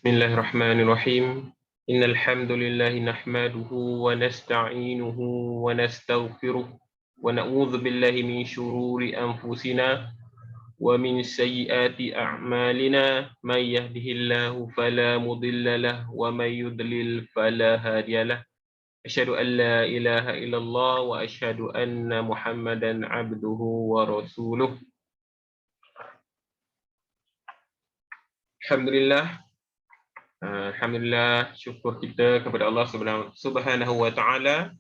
Bismillahirrahmanirrahim. Innal hamdalillah nahmaduhu wa nasta'inuhu wa nastaghfiruh wa na'udzu billahi min shururi anfusina wa min sayyiati a'malina may yahdihillahu fala mudilla lahu wa may yudlil fala hadiyalah. Asyhadu an la ilaha illallah wa asyhadu anna Muhammadan abduhu wa rasuluh. Alhamdulillah. Alhamdulillah, syukur kita kepada Allah Subhanahu wa taala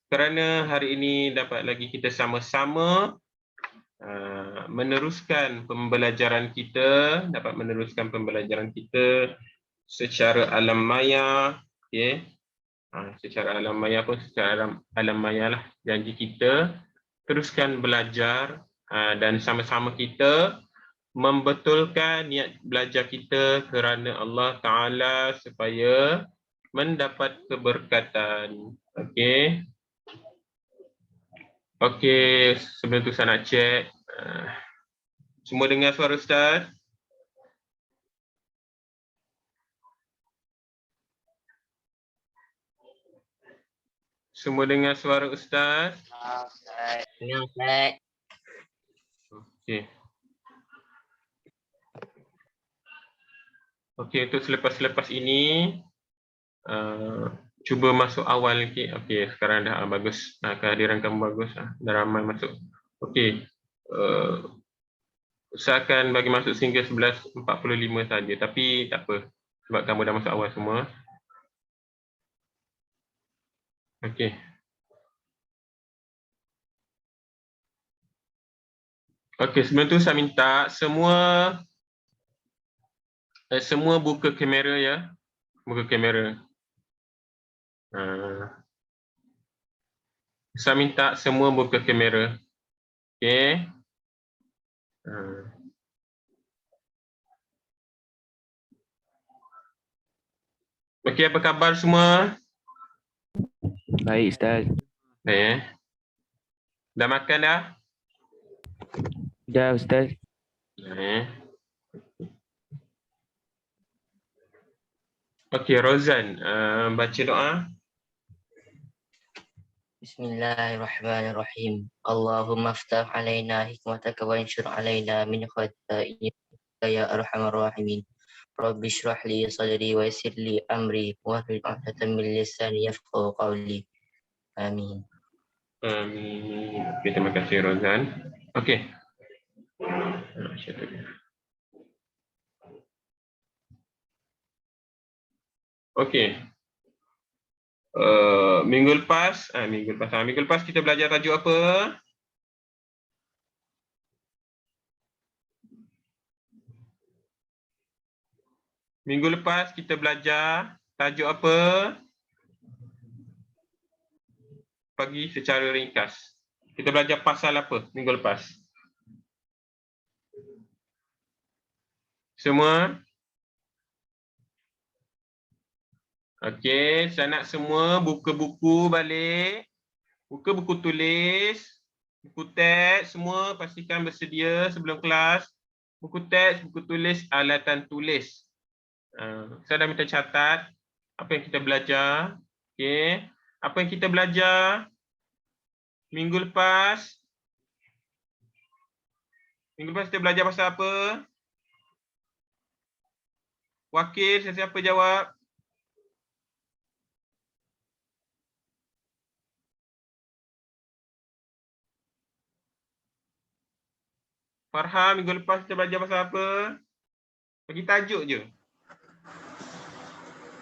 kerana hari ini dapat lagi kita sama-sama meneruskan pembelajaran kita, secara alam maya, okey. Secara alam maya pun secara alam maya lah janji kita teruskan belajar dan sama-sama kita membetulkan niat belajar kita kerana Allah Ta'ala supaya mendapat keberkatan. Okey. Okey, sebelum tu saya nak cek. Semua dengar suara Ustaz? Semua dengar suara Ustaz? Dengar Ustaz. Okey. Okey, untuk selepas-selepas ini cuba masuk awal sikit. Okey, sekarang dah bagus. Kehadiran kamu bagus. Dah ramai masuk. Okey. Usahakan bagi masuk sehingga 11.45 saja, tapi tak apa sebab kamu dah masuk awal semua. Okey. Okey, sebelum tu saya minta semua buka kamera ya. Buka kamera. Saya minta semua buka kamera. Okey. Okey, apa khabar semua? Baik, Ustaz. Baik. Dah makan dah? Dah, Ustaz. Okey, Rozan, baca doa. Bismillahirrahmanirrahim. Allahumma aftah alaina hikmataka wa anshur alaina min khazainika ya arhamar rahimin. Rabbi shrah li sadri wa yassir li amri wahlul 'uqdatam min lisani yafqahu qawli. Amin. Amin. Okay, terima kasih Rozan. Okey. Okey. Minggu lepas kita belajar tajuk apa? Minggu lepas kita belajar tajuk apa? Bagi secara ringkas. Kita belajar pasal apa minggu lepas? Semua? Okey, saya nak semua buka buku balik. Buka buku tulis, buku teks, semua pastikan bersedia sebelum kelas. Buku teks, buku tulis, alatan tulis. Saya dah minta catat apa yang kita belajar. Okey, apa yang kita belajar minggu lepas? Minggu lepas kita belajar pasal apa? Wakil, siapa jawab? Farha, minggu lepas kita belajar pasal apa? Bagi tajuk je.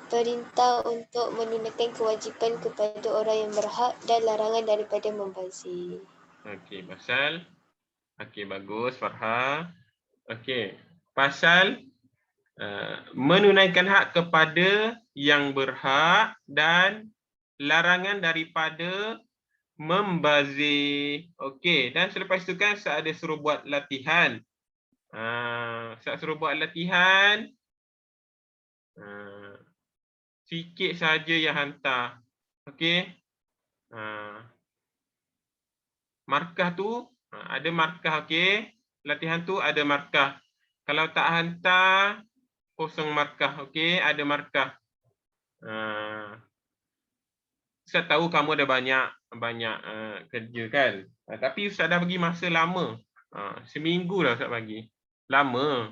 Perintah untuk menunaikan kewajipan kepada orang yang berhak dan larangan daripada membazir. Okey, pasal. Okey, bagus Farha. Okey, pasal menunaikan hak kepada yang berhak dan larangan daripada membazir. Okey, dan selepas itu kan saya ada suruh buat latihan. Saya suruh buat latihan. Sikit saja yang hantar. Okey. Markah tu ada markah, okey. Latihan tu ada markah. Kalau tak hantar kosong markah. Okey, ada markah. Ustaz tahu kamu ada banyak kerja kan. Tapi Ustaz dah bagi masa lama. Seminggu dah Ustaz bagi. Lama.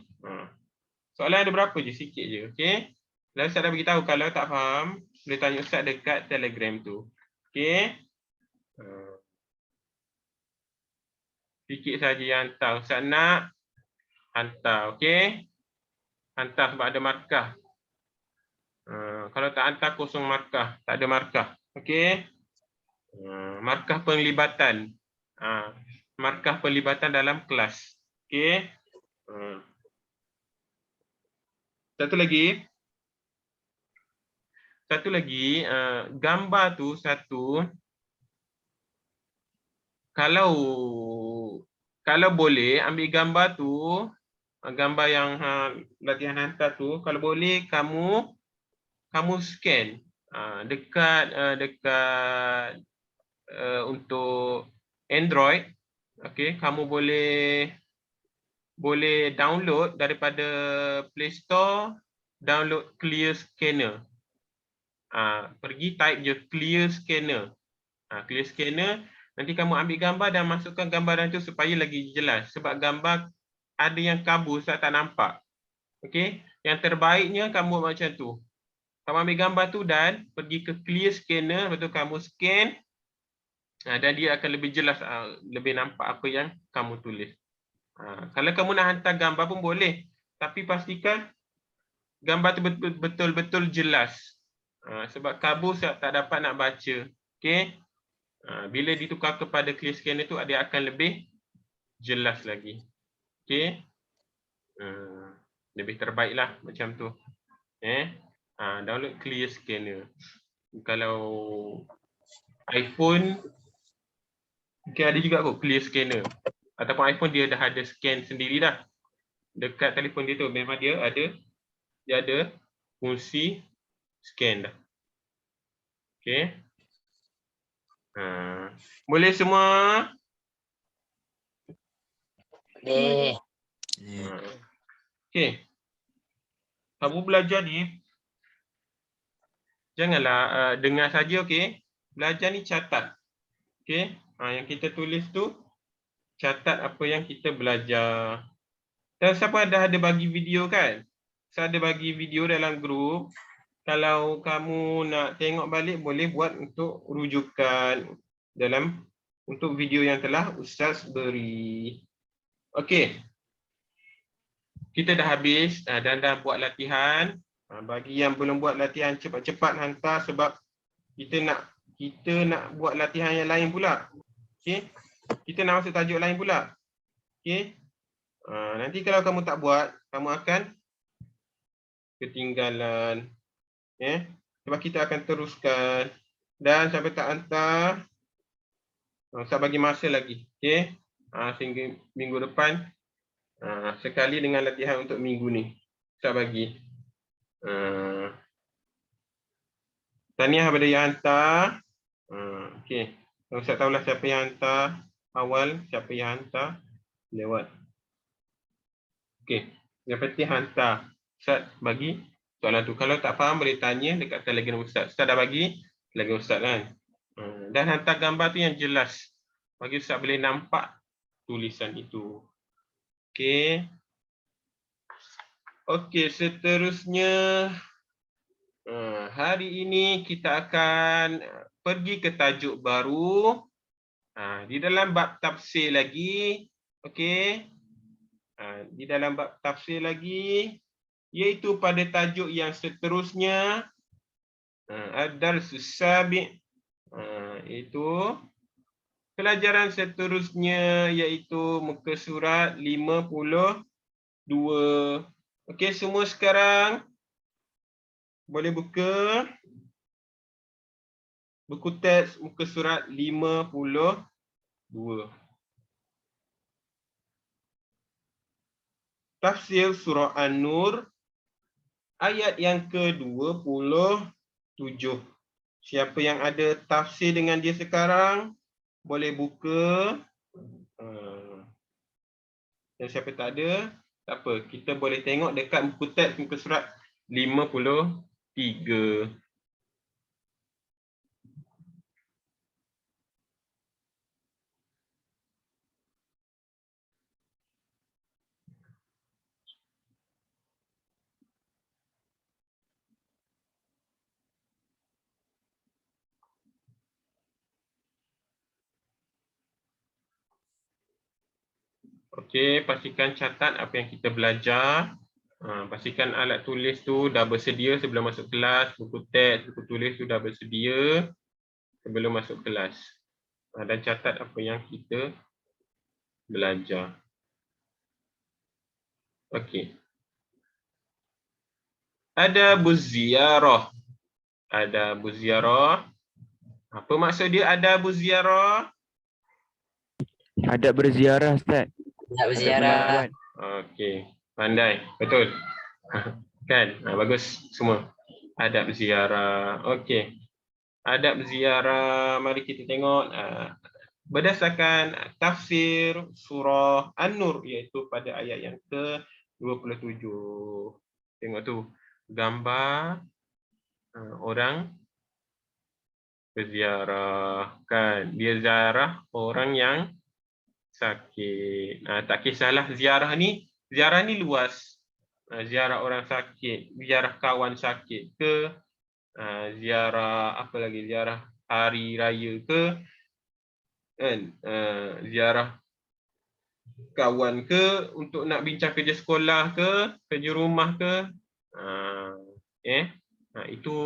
Soalan ada berapa je? Sikit je. Okey. Lalu Ustaz dah beritahu kalau tak faham, boleh tanya Ustaz dekat Telegram tu. Okey. Sikit saja yang hantar. Ustaz nak hantar. Okey. Hantar sebab ada markah. Kalau tak hantar kosong markah. Tak ada markah. Okey. Markah penglibatan. Markah penglibatan dalam kelas. Okey. Satu lagi, gambar tu satu. Kalau boleh ambil gambar tu, gambar yang latihan hantar tu, kalau boleh kamu scan dekat untuk Android. Okey, kamu boleh download daripada Play Store, download Clear Scanner. Pergi type je Clear Scanner. Clear Scanner, nanti kamu ambil gambar dan masukkan gambaran tu supaya lagi jelas. Sebab gambar ada yang kabur, Ustaz tak nampak. Okey, yang terbaiknya kamu buat macam tu. Kamu ambil gambar tu dan pergi ke Clear Scanner, lepas tu kamu scan dan dia akan lebih jelas, lebih nampak apa yang kamu tulis. Kalau kamu nak hantar gambar pun boleh, tapi pastikan gambar tu betul-betul jelas. Sebab kabur tak dapat nak baca. Okey. Bila ditukar kepada Clear Scanner tu, dia akan lebih jelas lagi. Okey. Lebih terbaiklah macam tu. Download Clear Scanner. Kalau iPhone mungkin ada juga kot Clear Scanner. Ataupun iPhone dia dah ada scan sendiri dah. Dekat telefon dia tu memang dia ada fungsi scan dah. Okey. Boleh semua? Boleh. Okey. Kamu belajar ni janganlah dengar saja, okey. Belajar ni catat. Okey. Yang kita tulis tu catat apa yang kita belajar. Dan siapa dah ada bagi video kan? Saya ada bagi video dalam grup. Kalau kamu nak tengok balik boleh buat untuk rujukan untuk video yang telah Ustaz beri. Okey. Kita dah habis dan dah buat latihan. Bagi yang belum buat latihan, cepat-cepat hantar sebab kita nak buat latihan yang lain pula. Okey. Kita nak masuk tajuk lain pula. Okey. Nanti kalau kamu tak buat, kamu akan ketinggalan. Sebab kita akan teruskan dan sampai tak hantar, Ustaz bagi masa lagi. Okey. Sehingga minggu depan sekali dengan latihan untuk minggu ni. Ustaz bagi. Tahniah kepada yang hantar. Okey. Ustaz tahulah siapa yang hantar awal, siapa yang hantar lewat. Okey. Yang penting hantar. Ustaz bagi soalan tu. Kalau tak faham boleh tanya dekat Telegram Ustaz. Ustaz dah bagi Telegram Ustaz kan. Dan hantar gambar tu yang jelas. Bagi Ustaz boleh nampak tulisan itu. Okey. Okey, seterusnya hari ini kita akan pergi ke tajuk baru. Di dalam bab tafsir lagi. Okey. Di dalam bab tafsir lagi, iaitu pada tajuk yang seterusnya, ad-darsus sabi', itu pelajaran seterusnya iaitu muka surat 52. Okey, semua sekarang boleh buka buku teks muka surat 52. Tafsir surah An-Nur ayat yang ke-27. Siapa yang ada tafsir dengan dia sekarang boleh buka. Dan siapa tak ada Tak apa, kita boleh tengok dekat buku teks muka surat 53. Okey, pastikan catat apa yang kita belajar. Pastikan alat tulis tu dah bersedia sebelum masuk kelas. Buku teks, buku tulis tu dah bersedia sebelum masuk kelas. Dan catat apa yang kita belajar. Okey. Ada buziarah. Ada buziarah. Apa maksud dia ada buziarah? Ada berziarah, Ustaz. Nak berziarah. Okey, pandai. Betul. Kan? Bagus semua. Adab ziarah. Okey. Adab ziarah, mari kita tengok berdasarkan tafsir surah An-Nur, iaitu pada ayat yang ke-27. Tengok tu, gambar orang berziarah, kan? Dia ziarah orang yang sakit. Tak kisahlah ziarah ni luas. Ziarah orang sakit, ziarah kawan sakit ke, ziarah apa lagi, ziarah hari raya ke, kan? Ziarah kawan ke, untuk nak bincang kerja sekolah ke, kerja rumah ke. Itu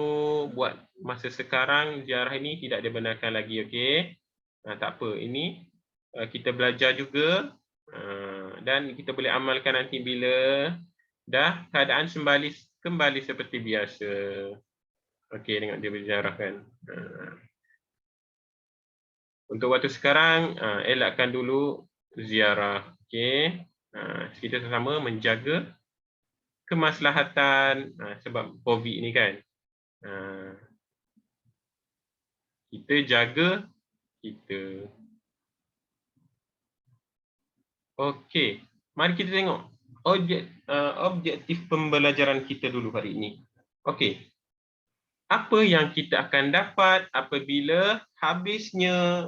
buat masa sekarang ziarah ini tidak dibenarkan lagi. Okey, tak apa, ini kita belajar juga, dan kita boleh amalkan nanti bila dah keadaan kembali seperti biasa. Okey, tengok dia berziarah, kan. Untuk waktu sekarang, elakkan dulu ziarah. Okey, kita sama-sama menjaga kemaslahatan sebab COVID ni, kan. Kita jaga kita. Okey, mari kita tengok objektif pembelajaran kita dulu hari ini. Okey, apa yang kita akan dapat apabila habisnya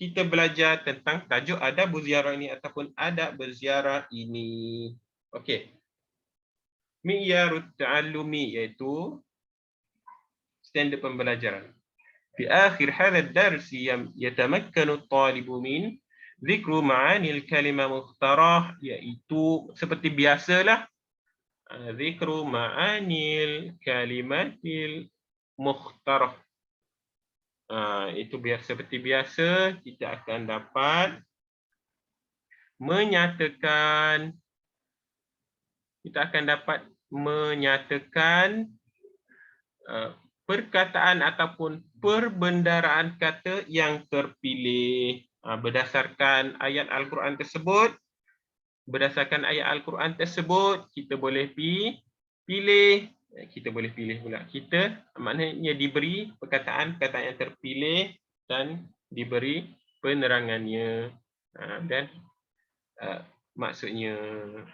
kita belajar tentang tajuk adab berziarah ini ataupun adab berziarah ini. Okey. Mi'yarut ta'allumi, iaitu standard pembelajaran. Di akhir hadha ad-dars yatamakkanu at-talibu min zikru ma'anil kalimah mukhtarah, iaitu seperti biasalah zikru ma'anil kalimatil mukhtarah. Itu seperti biasa kita akan dapat menyatakan perkataan ataupun perbendaraan kata yang terpilih berdasarkan ayat Al-Quran tersebut. Berdasarkan ayat Al-Quran tersebut, kita boleh pilih. Kita boleh pilih pula. Kita maknanya diberi perkataan-perkataan yang terpilih dan diberi penerangannya dan maksudnya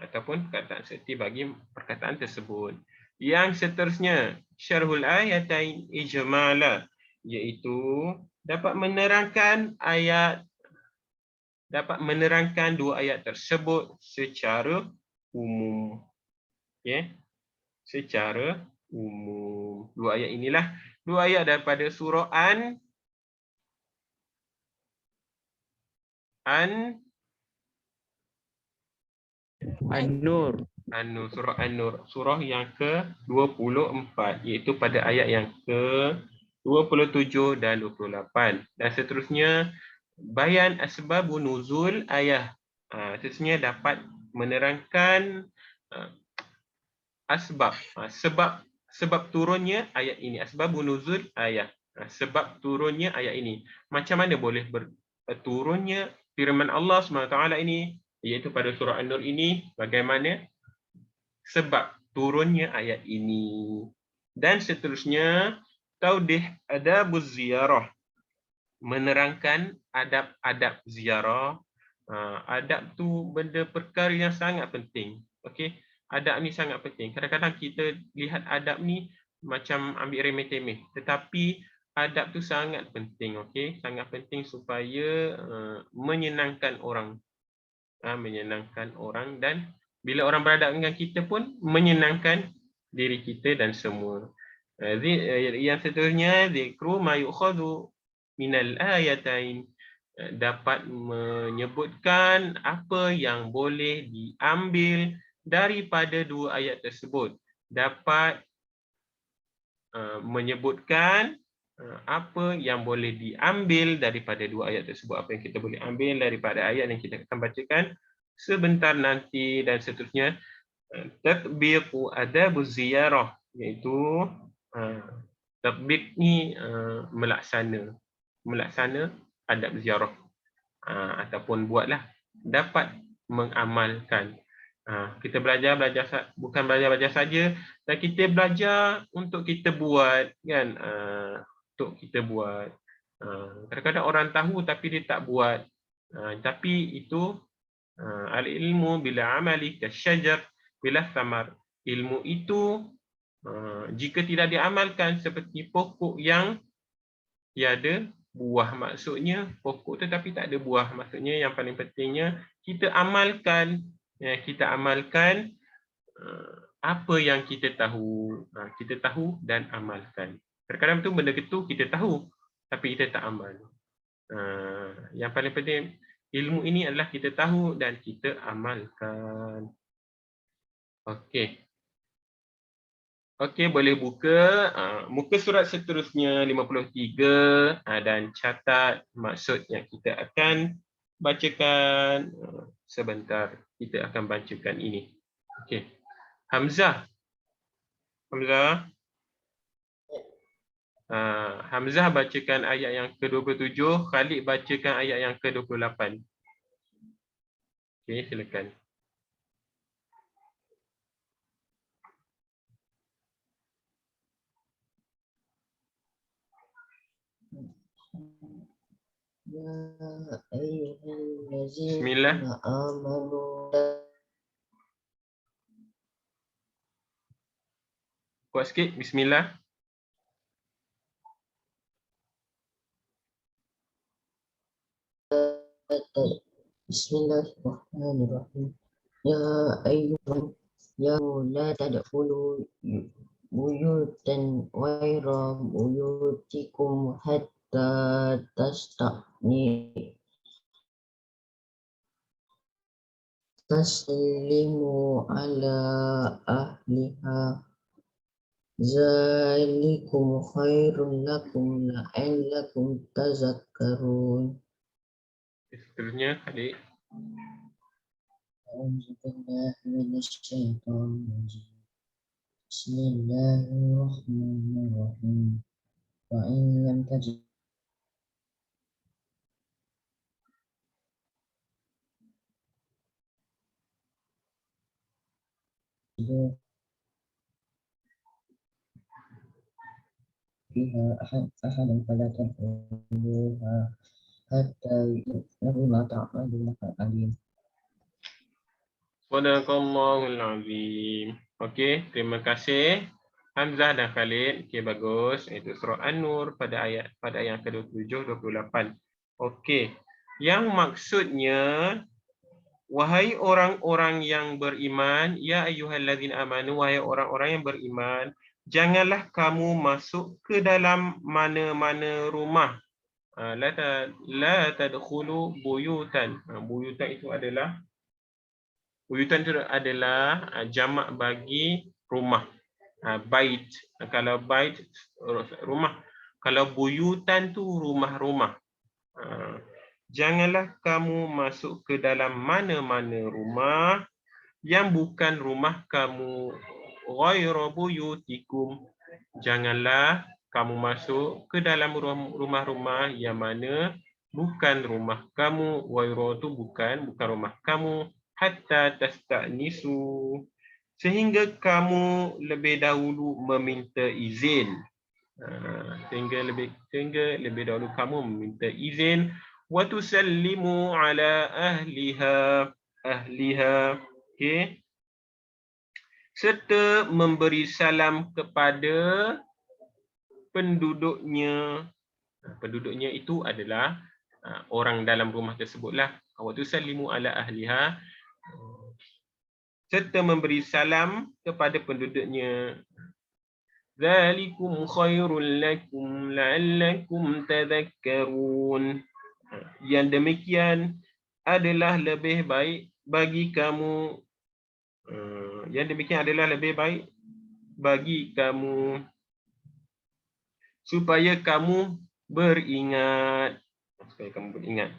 ataupun perkataan serti bagi perkataan tersebut. Yang seterusnya, syarhul ayatain ijmala, iaitu dapat menerangkan dua ayat tersebut secara umum. Okey, secara umum. Dua ayat inilah dua ayat daripada surah An-Nur. Surah An-Nur, surah yang ke-24, iaitu pada ayat yang ke-27 dan 28. Dan seterusnya, bayan asbabun nuzul ayah. Seterusnya dapat menerangkan sebab turunnya ayat ini. Asbabun nuzul ayah. Sebab turunnya ayat ini. Macam mana boleh turunnya firman Allah SWT ini, iaitu pada surah An-Nur ini, bagaimana sebab turunnya ayat ini. Dan seterusnya, taudih adabuz ziarah, menerangkan adab-adab ziarah. Adab tu benda perkara yang sangat penting. Okey, adab ni sangat penting. Kadang-kadang kita lihat adab ni macam ambil remeh-temeh, tetapi adab tu sangat penting, okey? Sangat penting supaya menyenangkan orang. Menyenangkan orang, dan bila orang beradab dengan kita pun menyenangkan diri kita dan semua. Yang seterusnya, zikru ma yu'khadhu minal ayatain, dapat menyebutkan apa yang boleh diambil daripada dua ayat tersebut. Dapat menyebutkan apa yang boleh diambil daripada dua ayat tersebut. Apa yang kita boleh ambil daripada ayat yang kita akan bacakan sebentar nanti, dan seterusnya. Tatbiqu adabuz ziyarah, iaitu tatbiq ni melaksana adab ziarah, ataupun buatlah, dapat mengamalkan. Kita belajar bukan belajar saja, dan kita belajar untuk kita buat, kan? Untuk kita buat. Kadang-kadang orang tahu tapi dia tak buat. Tapi itu al-ilmu bila amali kasyajar bila thamar. Ilmu itu jika tidak diamalkan seperti pokok yang tiada buah. Maksudnya pokok tetapi tak ada buah. Maksudnya yang paling pentingnya kita amalkan. Kita amalkan apa yang kita tahu. Kita tahu dan amalkan. Kadang-kadang tu benda itu kita tahu tapi kita tak amal. Yang paling penting ilmu ini adalah kita tahu dan kita amalkan. Okey. Okey, boleh buka muka surat seterusnya 53 dan catat maksud yang kita akan bacakan sebentar. Kita akan bacakan ini. Okey. Hamzah. Hamzah bacakan ayat yang ke-27, Khalid bacakan ayat yang ke-28. Okey, silakan. Bismillah. Kuat sikit. Bismillah. Bismillahirrahmanirrahim. Ya ayyuhan ya la tadkhulu buyutan ghayra buyutikum hatta taslimu ala ahliha. Zalikum khairun lakum la'allakum tazakkarun. Seterusnya, adik. Bismillahirrahmanirrahim. Wa in lam tajid fiha ahadan fala tadkhuluha hatta yu'lamu ma ta'maluna alim. Sadaqallahul azim. Okey, terima kasih Hamzah dan Khalid. Okey, bagus. Itu surah An-Nur pada ayat yang ke-27 28. Okey. Yang maksudnya, wahai orang-orang yang beriman, ya ayyuhallazina amanu, wahai orang-orang yang beriman, janganlah kamu masuk ke dalam mana-mana rumah. La tadkhulu buyutan. Buyutan itu adalah jamak bagi rumah. Bait. Kalau bait rumah, kalau buyutan tu rumah-rumah. Janganlah kamu masuk ke dalam mana-mana rumah yang bukan rumah kamu. Ghayra buyutikum. Janganlah kamu masuk ke dalam rumah-rumah yang mana bukan rumah kamu. Ghayra tu bukan rumah kamu. Hatta tasta'nisu, sehingga kamu lebih dahulu meminta izin. Sehingga lebih dahulu kamu meminta izin. Wa tusallimu ala ahliha. Okey. serta memberi salam kepada penduduknya. Penduduknya itu adalah orang dalam rumah tersebutlah. Wa tusallimu ala ahliha, serta memberi salam kepada penduduknya. Dzalikum khairul lakum la'allakum tadhakkarun. Yang demikian adalah lebih baik bagi kamu. Yang demikian adalah lebih baik bagi kamu supaya kamu beringat. Supaya kamu beringat.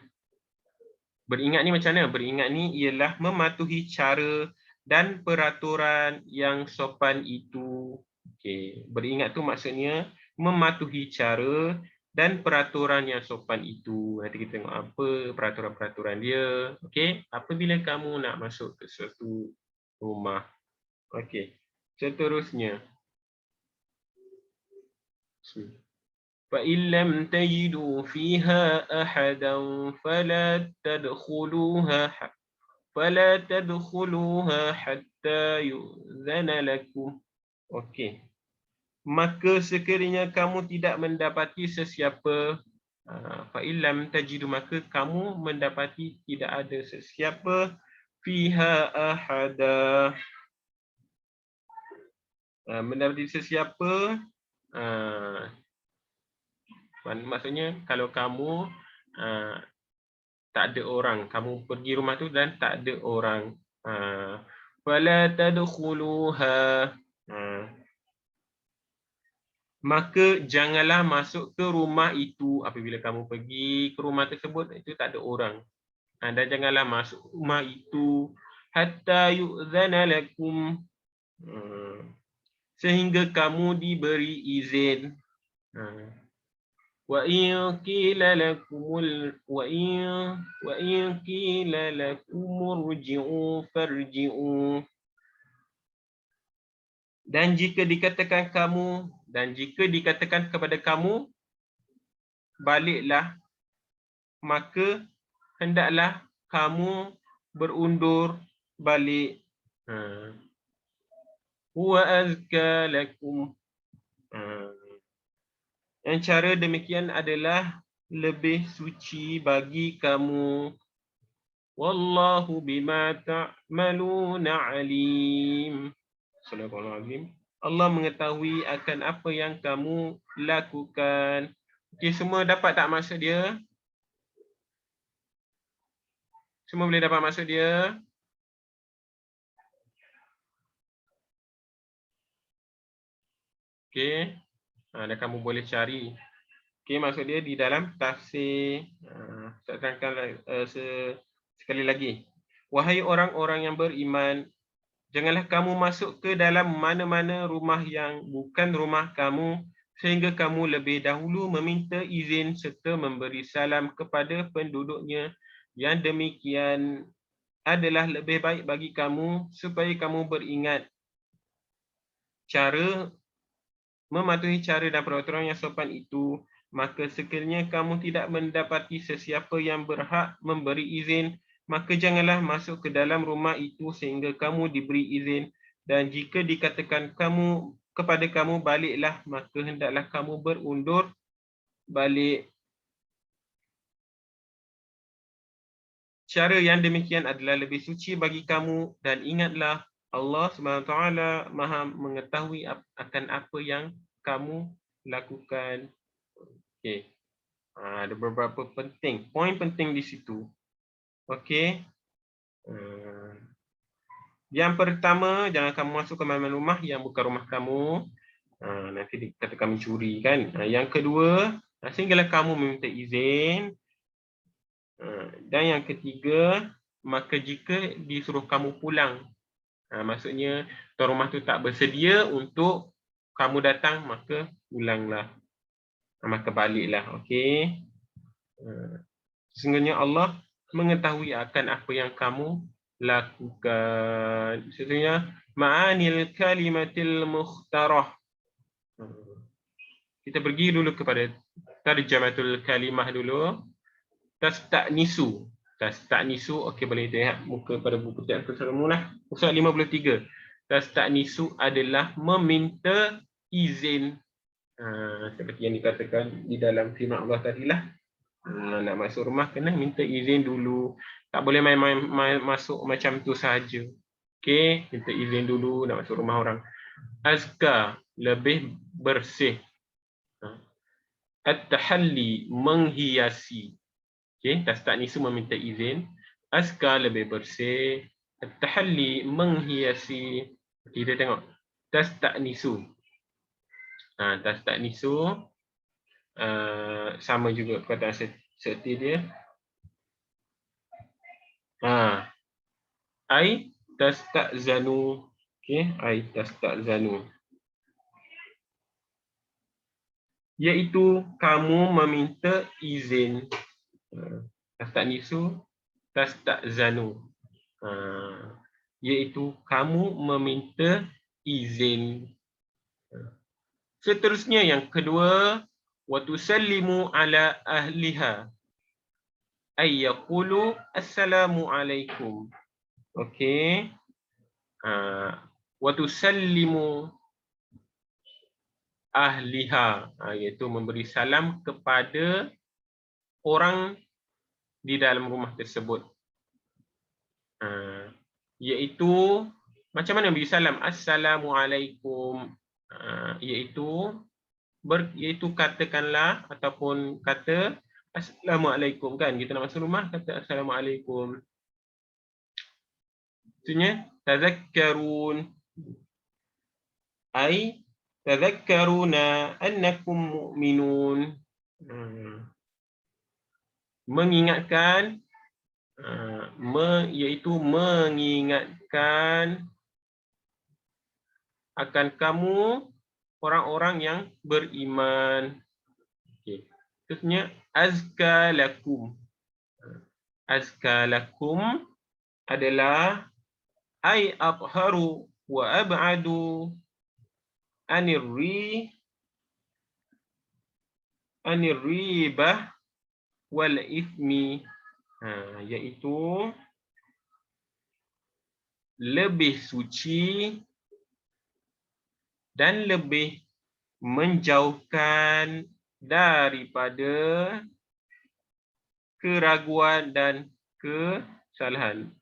Beringat ni macam mana? Beringat ni ialah mematuhi cara dan peraturan yang sopan itu. Okey, beringat tu maksudnya mematuhi cara dan peraturan yang sopan itu. Nanti kita tengok apa peraturan-peraturan dia. Okey, apabila kamu nak masuk ke suatu rumah. Okey, seterusnya. فَإِنْ لَمْ تَجِدُوا فِيهَا أَحَدًا فَلَا تَدْخُلُوهَا حَتَّى يُؤْذَنَ لَكُمْ. Okey. Maka sekiranya kamu tidak mendapati sesiapa, فَإِنْ لَمْ تَجِدُوا, maka kamu mendapati tidak ada sesiapa, فِيهَا أَحَدًا, mendapati sesiapa, maksudnya kalau kamu tak ada orang, kamu pergi rumah tu dan tak ada orang, fala tadkhuluha, maka janganlah masuk ke rumah itu. Apabila kamu pergi ke rumah tersebut, itu tak ada orang, dan janganlah masuk rumah itu hatta yu'zana lakum, sehingga kamu diberi izin. Wa in qila lakum urji'u farji'u, dan jika dikatakan kepada kamu baliklah, maka hendaklah kamu berundur balik. Huwa azka lakum, yang cara demikian adalah lebih suci bagi kamu. Wallahu bima ta'maluna alim. Subhanallah. Allah mengetahui akan apa yang kamu lakukan. Okey, semua dapat tak maksud dia? Semua boleh dapat maksud dia? Okey. Dan kamu boleh cari. Okey, maksud dia di dalam tafsir. Saya terangkan sekali lagi. Wahai orang-orang yang beriman, janganlah kamu masuk ke dalam mana-mana rumah yang bukan rumah kamu, sehingga kamu lebih dahulu meminta izin serta memberi salam kepada penduduknya. Yang demikian adalah lebih baik bagi kamu supaya kamu beringat mematuhi cara dan peraturan yang sopan itu. Maka sekiranya kamu tidak mendapati sesiapa yang berhak memberi izin, maka janganlah masuk ke dalam rumah itu sehingga kamu diberi izin. Dan jika dikatakan kepada kamu baliklah, maka hendaklah kamu berundur balik. Cara yang demikian adalah lebih suci bagi kamu, dan ingatlah Allah SWT Maha mengetahui akan apa yang kamu lakukan. Okey. Ada beberapa poin penting di situ. Okey. Yang pertama, jangan kamu masuk ke mana-mana rumah yang bukan rumah kamu. Nanti dikatakan mencuri kan. Yang kedua, sehinggalah kamu meminta izin. Dan yang ketiga, maka jika disuruh kamu pulang, maksudnya tuan rumah tu tak bersedia untuk kamu datang, maka pulanglah, maka baliklah. Okey. Sesungguhnya Allah mengetahui akan apa yang kamu lakukan. Sesungguhnya ma'anil kalimatil mukhtarah. Kita pergi dulu kepada tarjamatul kalimah dulu. Tasta'nisu. Okey, boleh lihat muka pada buku tiap kesemulah. Muka 53. Tasta'nisu adalah meminta izin. Seperti yang dikatakan di dalam firman Allah tadilah. Nak masuk rumah kena minta izin dulu. Tak boleh main masuk macam tu saja. Okey, minta izin dulu nak masuk rumah orang. Azka, lebih bersih. At-tahalli, menghiasi. Okey, tasta'nisu meminta izin. Azka, lebih bersih. At-tahalli, menghiasi. Kita tengok. Tasta'nisu. Tasta'nisu sama juga perkataan serti dia. Ai tasta'zanu. Okey, ai tasta'zanu. Iaitu kamu meminta izin. Tasta'nisu, tasta'zanu. Iaitu kamu meminta izin. Seterusnya yang kedua, wa tusallimu ala ahliha. Ay yaqulu assalamu alaikum. Okey. Wa tusallimu ahliha, iaitu memberi salam kepada orang di dalam rumah tersebut. Iaitu macam mana beri salam? Assalamualaikum. Iaitu katakanlah ataupun kata assalamualaikum, kan kita nak masuk rumah kata assalamualaikum. Maksudnya tazakkarun, ai tazakkaruna annakum mu'minun. Mengingatkan, iaitu mengingatkan akan kamu orang-orang yang beriman. Okey. Terusnya azka lakum. Azka lakum adalah ay atharu wa ab'adu anir ribah wal ithmi. Iaitu lebih suci dan lebih menjauhkan daripada keraguan dan kesalahan.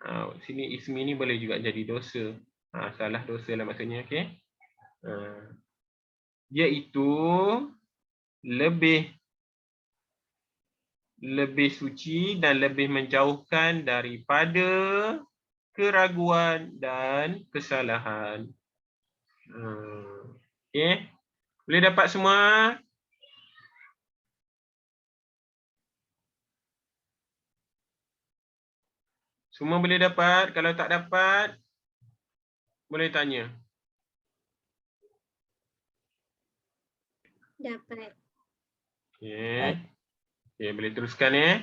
Sini ismi ni boleh juga jadi dosa. Salah dosa lah maksudnya. Okay? Iaitu lebih suci dan lebih menjauhkan daripada keraguan dan kesalahan. Okey. Boleh dapat semua? Semua boleh dapat? Kalau tak dapat, boleh tanya. Dapat. Okey. Okey, boleh teruskan ya.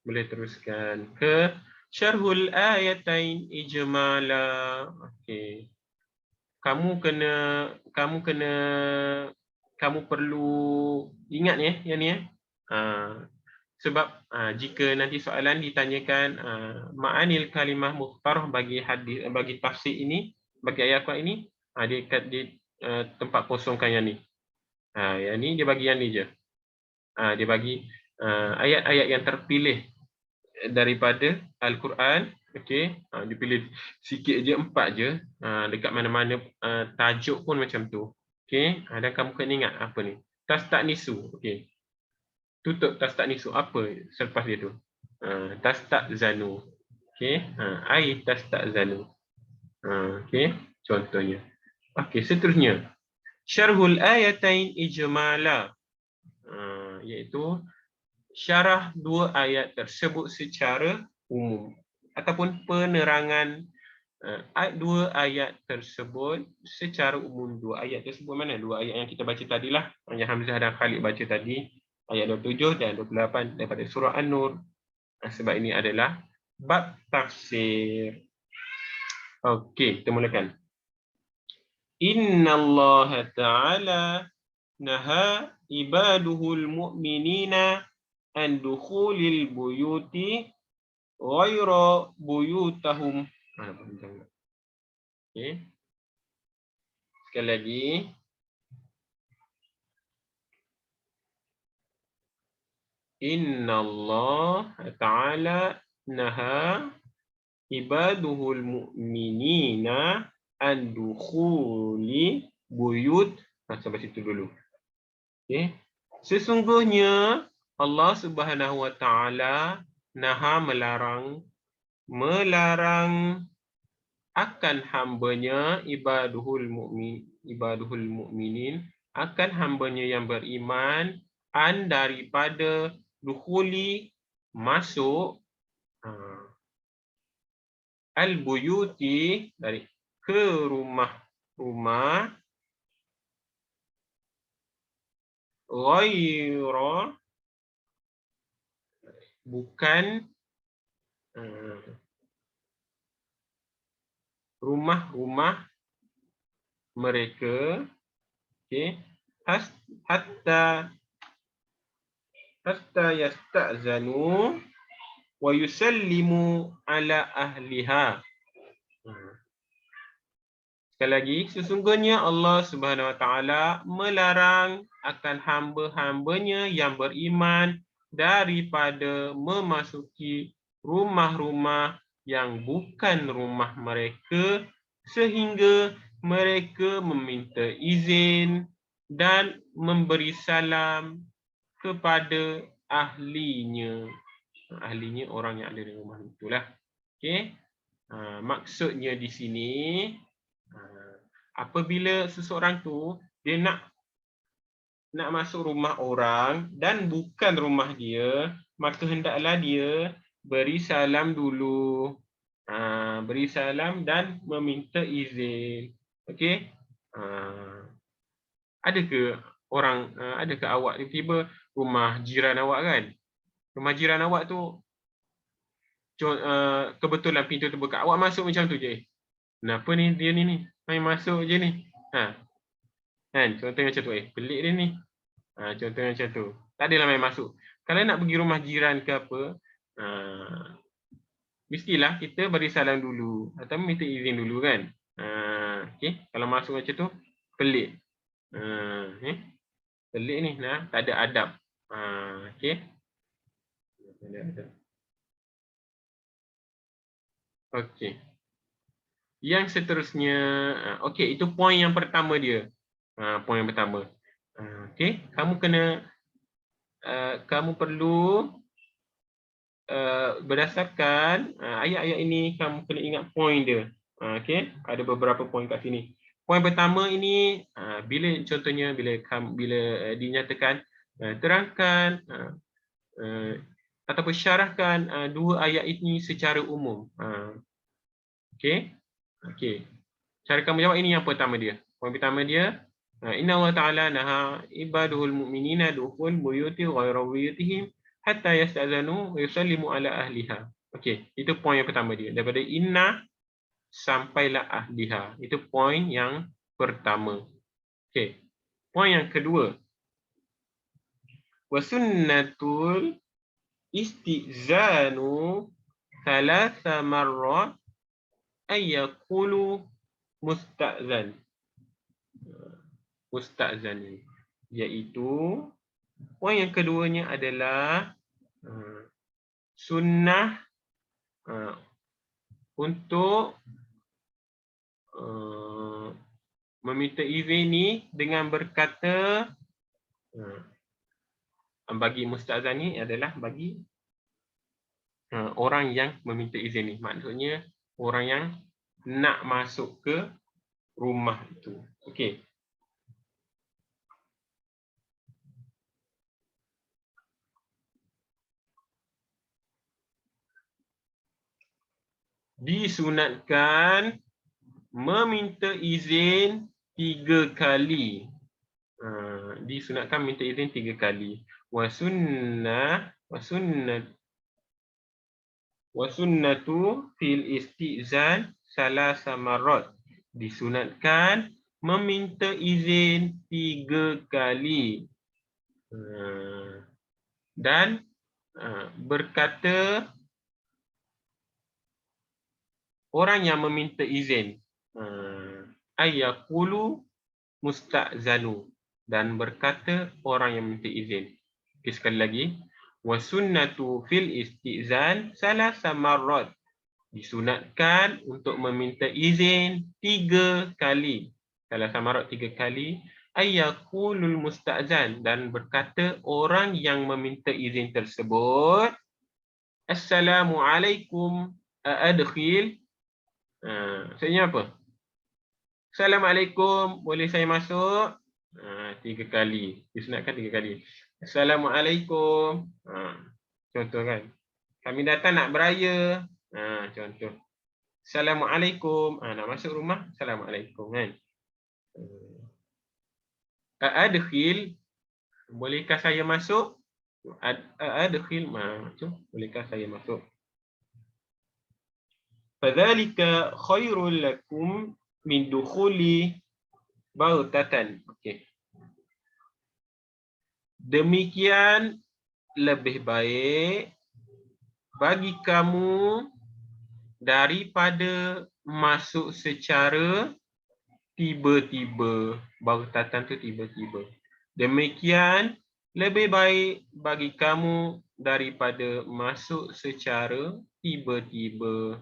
Boleh teruskan ke syarhul ayatain ijmala. Okey. Kamu perlu ingat ya yang ni ya. Sebab jika nanti soalan ditanyakan ma'anil kalimah mukhtarah bagi hadis, bagi tafsir ini, bagi ayat Quran ini, dia tempat kosongkan yang ni. Yang ni dia bagi yang ni je. Dia bagi ayat-ayat yang terpilih daripada Al-Quran. Okey, dipilih sikit je, 4 je. Dekat mana-mana tajuk pun macam tu. Okey, dan kamu kena ingat apa ni? Tasta'nisu. Okey. Tutup tasta'nisu apa selepas dia tu? Tasta'zanu. Okey, ai tasta'zanu. Okey, contohnya. Okey, seterusnya. Syarhul ayatain ijmala. Iaitu syarah dua ayat tersebut secara umum ataupun penerangan dua ayat tersebut secara umum. Dua ayat tersebut mana? Dua ayat yang kita baca tadilah, yang Hamzah dan Khalid baca tadi, ayat 27 dan 28 daripada surah An-Nur. Sebab ini adalah bab tafsir. Okey, kita mulakan. Innallaha ta'ala naha ibaduhul mu'minina an dukhulil buyuti ghaira buyutahum. Okey. Sekali lagi. Inna Allah Ta'ala naha ibaduhul mu'minina an dukhuli buyut. Sampai situ dulu. Okay. Sesungguhnya Allah Subhanahu Wa Ta'ala naha melarang akan hambanya ibaduhul mu'minin akan hambanya yang beriman an daripada dukhuli masuk al-buyuti dari ke rumah-rumah ghaira bukan rumah-rumah mereka, okey, hatta yasta'zanu wa yusallimu ala ahliha. Sekali lagi, sesungguhnya Allah Subhanahu Wa Ta'ala melarang akan hamba-hambanya yang beriman daripada memasuki rumah-rumah yang bukan rumah mereka sehingga mereka meminta izin dan memberi salam kepada ahlinya. Ahlinya orang yang ada di rumah itulah. Okey. Maksudnya di sini apabila seseorang tu dia nak masuk rumah orang dan bukan rumah dia, maka hendaklah dia beri salam dulu. Beri salam dan meminta izin. Okey. Adakah awak tiba-tiba rumah jiran awak kan? Rumah jiran awak tu kebetulan pintu terbuka. Awak masuk macam tu je. Kenapa ni dia ni? Main masuk je ni. Kan? Contohnya macam tu. Pelik dia ni. Contohnya macam tu. Tak adalah main masuk. Kalau nak pergi rumah jiran ke apa, mestilah kita beri salam dulu atau minta izin dulu kan. Okey, kalau masuk macam tu pelik. Pelik ni, tak ada adab. Okey. Tak ada adab. Okey. Yang seterusnya, okey, itu poin yang pertama dia. Poin yang pertama. Okey, kamu perlu berdasarkan ayat-ayat ini kamu kena ingat poin dia. Okey, ada beberapa poin kat sini. Poin pertama ini bila dinyatakan terangkan ataupun syarahkan dua ayat ini secara umum. Okey. Okey. Cara kamu jawab ini yang pertama dia. Poin pertama dia, Inna Allah Ta'ala naha ibaduhul mu'minina dukhul buyuti ghaira buyutihim hatta yasta'zanu wa yusallimu ala ahliha. Okey, itu poin yang pertama dia. Daripada inna sampailah ahliha. Itu poin yang pertama. Okey. Poin yang kedua. Wa sunnatul istizanu thalatha marrat ayyakulu musta'zan. Musta'zan, iaitu poin yang keduanya adalah sunnah untuk meminta izin ni dengan berkata, bagi musta'zan ni adalah bagi orang yang meminta izin ni. Maksudnya orang yang nak masuk ke rumah itu. Okey. Disunatkan meminta izin 3 kali. Disunatkan minta izin 3 kali. Wa sunnatu fil istizan salasa marrat. Disunatkan meminta izin 3 kali. Dan berkata orang yang meminta izin. Ayyaqulu musta'zanu, dan berkata orang yang minta izin. Okay, sekali lagi. Wasunnatu fil istizan salasa marrat. Disunatkan untuk meminta izin 3 kali. Salasa marrat 3 kali. Ayyaqulul musta'zan, dan berkata orang yang meminta izin tersebut, Assalamualaikum adkhil. Maksudnya apa? Assalamualaikum, boleh saya masuk? 3 kali. Disunatkan 3 kali. Assalamualaikum. Contoh kan. Kami datang nak beraya. Contoh. Assalamualaikum. Nak masuk rumah. Assalamualaikum kan. Adkhil. Bolehkah saya masuk? Adkhil. Bolehkah saya masuk? Fadzalika khairul lakum min dukhuli baghtatan. Okey. Demikian lebih baik bagi kamu daripada masuk secara tiba-tiba. Baghtatan tu tiba-tiba. Demikian lebih baik bagi kamu daripada masuk secara tiba-tiba.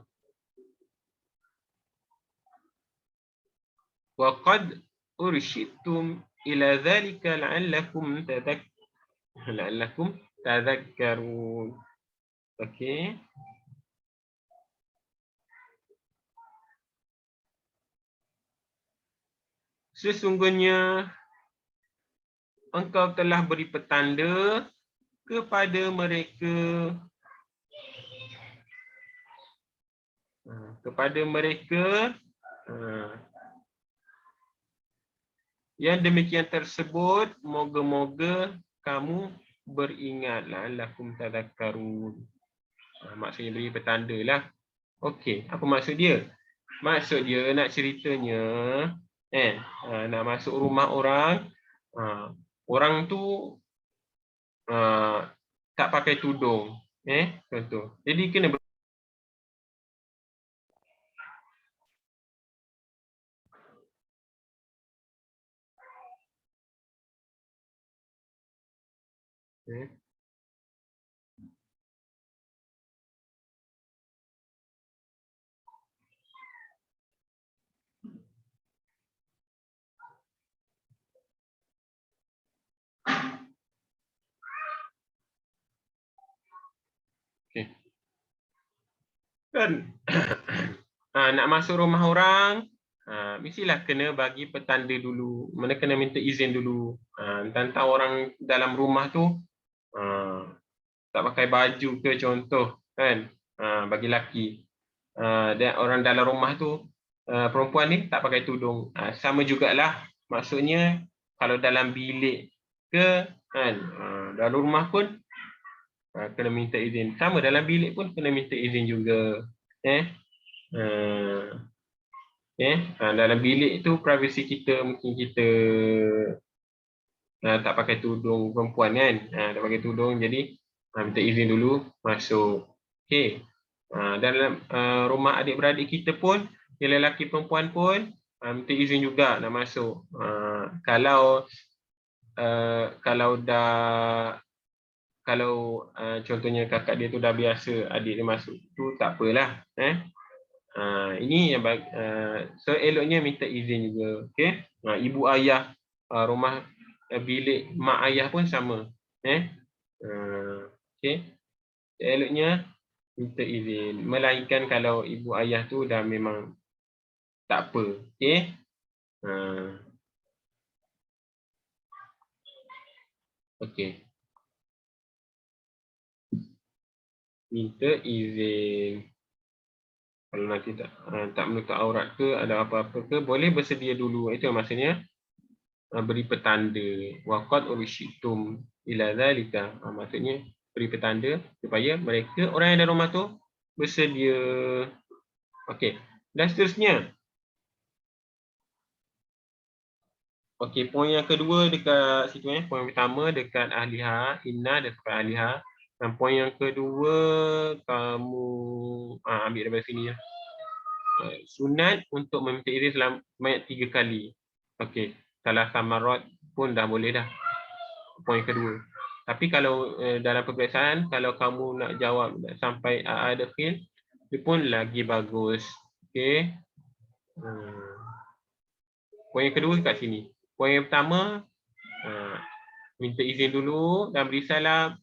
وَقَدْ أُرْشِدْتُمْ إِلَى ذَلِكَ لَعَلَّكُمْ تَذَكَّرُونَ. Okey. Sesungguhnya engkau telah beri petanda kepada mereka yang demikian tersebut, moga-moga kamu beringat. La'allakum tadhakkarun. Maksudnya beri petanda lah. Okey, apa maksud dia? Maksud dia nak ceritanya, nak masuk rumah orang, orang tu tak pakai tudung. Contoh. Jadi kena kan nak masuk rumah orang, mestilah kena bagi petanda dulu. Mana kena minta izin dulu. Tentang orang dalam rumah tu tak pakai baju ke contoh kan, bagi lelaki. Dan orang dalam rumah tu perempuan ni tak pakai tudung. Sama jugalah, maksudnya kalau dalam bilik ke kan, dalam rumah pun kena minta izin. Sama dalam bilik pun kena minta izin juga. Dalam bilik tu privasi kita, mungkin kita tak pakai tudung perempuan kan, tak pakai tudung, jadi minta izin dulu masuk. Okey. Dalam rumah adik-beradik kita pun, yang lelaki perempuan pun minta izin juga nak masuk. Kalau contohnya kakak dia tu dah biasa adik dia masuk, tu tak apalah. Ini yang so eloknya minta izin juga. Okey. Ibu ayah, rumah bilik mak ayah pun sama. Okey. Eloknya minta izin. Melainkan kalau ibu ayah tu dah memang tak apa. Okey. Okey. Minta izin. Kalau nanti tak menutup aurat ke, ada apa-apa ke, boleh bersedia dulu. Itu maksudnya beri petanda. Waqad ursyitum ila zalika. Maksudnya beri petanda supaya mereka, orang yang ada rumah tu, bersedia. Okey. Dan seterusnya. Okey, poin yang kedua dekat situ. Poin pertama dekat ahliha, inna dekat ahliha. Dan poin yang kedua, kamu ambil daripada sini ya. Sunat untuk meminta izin sebanyak 3 kali. Okey, salah samarat pun dah boleh dah. Poin kedua. Tapi kalau dalam peperiksaan, kalau kamu nak jawab sampai adkhil, itu pun lagi bagus. Okey. Poin yang kedua kat sini. Poin yang pertama, minta izin dulu dan beri salam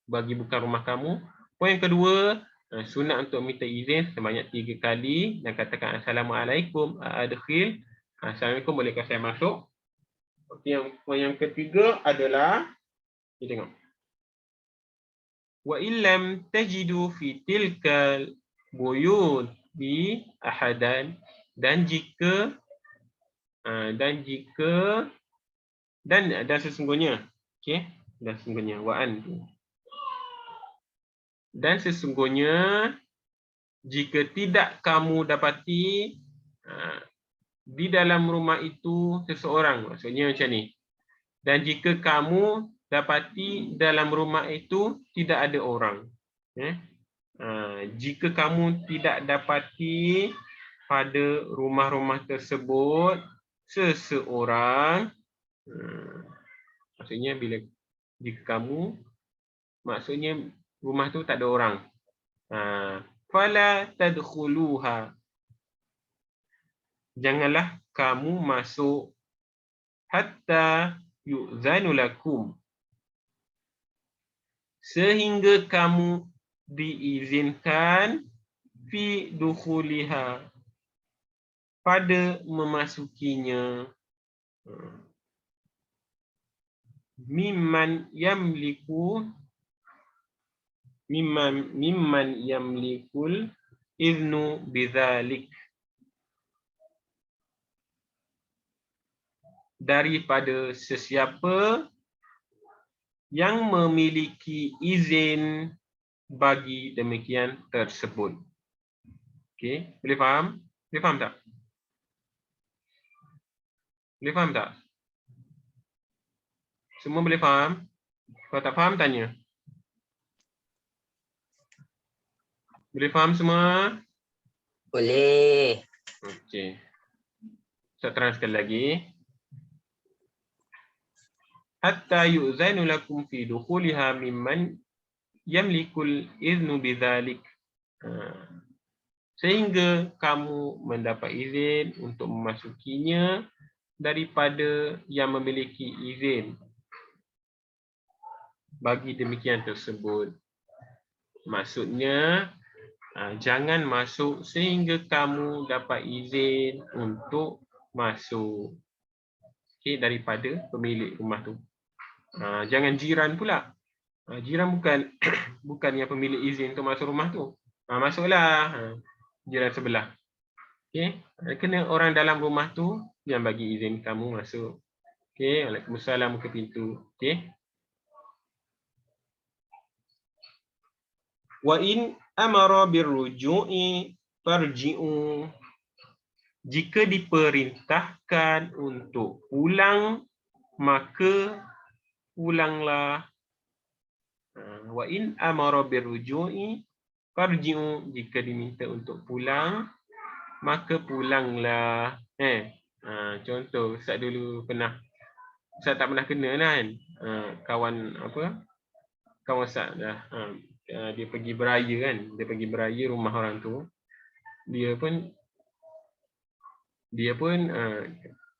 bagi bukan rumah kamu. Poin yang kedua, sunat untuk minta izin sebanyak 3 kali dan katakan Assalamualaikum, adkhil. Assalamualaikum, bolehkah saya masuk? Okey, poin yang ketiga adalah kita tengok. Wa illam tajidu fi tilkal buyut bi ahadan, dan sesungguhnya, okey, dan sesungguhnya wa'an tu. Dan sesungguhnya jika tidak kamu dapati di dalam rumah itu seseorang, maksudnya macam ni. Dan jika kamu dapati dalam rumah itu tidak ada orang. Jika kamu tidak dapati pada rumah-rumah tersebut seseorang, maksudnya bila jika kamu, maksudnya rumah tu tak ada orang. Fala tadkhuluha, janganlah kamu masuk hatta yu'zanu lakum, sehingga kamu diizinkan fi dukhuliha, pada memasukinya. Mimman yamlikul iznu bidzalik, daripada sesiapa yang memiliki izin bagi demikian tersebut. Okey, boleh faham? Boleh faham tak? Boleh faham tak? Semua boleh faham? Kalau tak faham, tanya. Boleh faham semua? Boleh. Okey. Saya terangkan lagi. Hatta yu'zanu lakum fi dukhuliha mimman yamlikul iznu bidzalik. Sehingga kamu mendapat izin untuk memasukinya daripada yang memiliki izin bagi demikian tersebut. Maksudnya, jangan masuk sehingga kamu dapat izin untuk masuk. Okey, daripada pemilik rumah tu. Jangan jiran pula. Jiran bukan yang pemilik izin untuk masuk rumah tu. Masuklah jiran sebelah. Okey, kena orang dalam rumah tu yang bagi izin kamu masuk. Okey, Waalaikumsalam ke pintu. Okey. Wa in amara birruju'i farji'u, jika diperintahkan untuk pulang, maka pulanglah. Wa in amara birruju'i farji'u, jika diminta untuk pulang, maka pulanglah. Contoh, Ustaz dulu pernah, Ustaz tak pernah kena lah kan, kawan Ustaz dah, dia pergi beraya kan, dia pergi beraya rumah orang tu, dia pun